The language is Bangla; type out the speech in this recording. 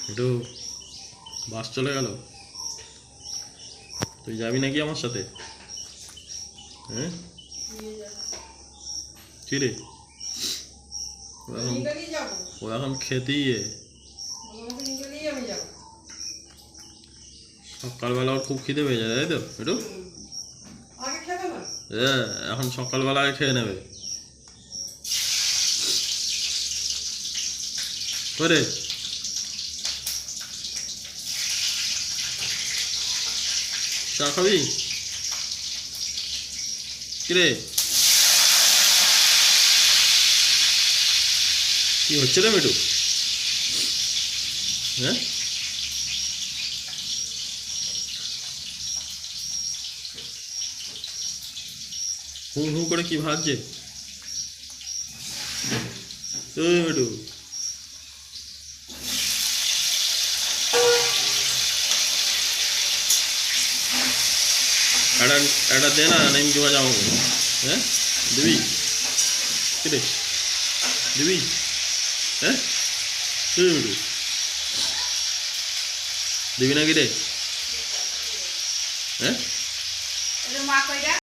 একটু বাস চলে গেল, তুই যাবি নাকি আমার সাথে? হ্যাঁ কি রে, ও এখন খেতেই সকালবেলা ওর খুব খিদে পেয়ে যায়, তাই তো? একটু হ্যাঁ, এখন সকালবেলা আগে খেয়ে নেবে। করে চা খাবি? কিরে কি হচ্ছে রে মিটু? হ্যাঁ হু হু করে কি ভাবছে মিটু? একটা দে না, নিমকি ভাজা আমাকে। হ্যাঁ দিবি? কিরে দিবি? হ্যাঁ মিটু দিবি না কিরে? হ্যাঁ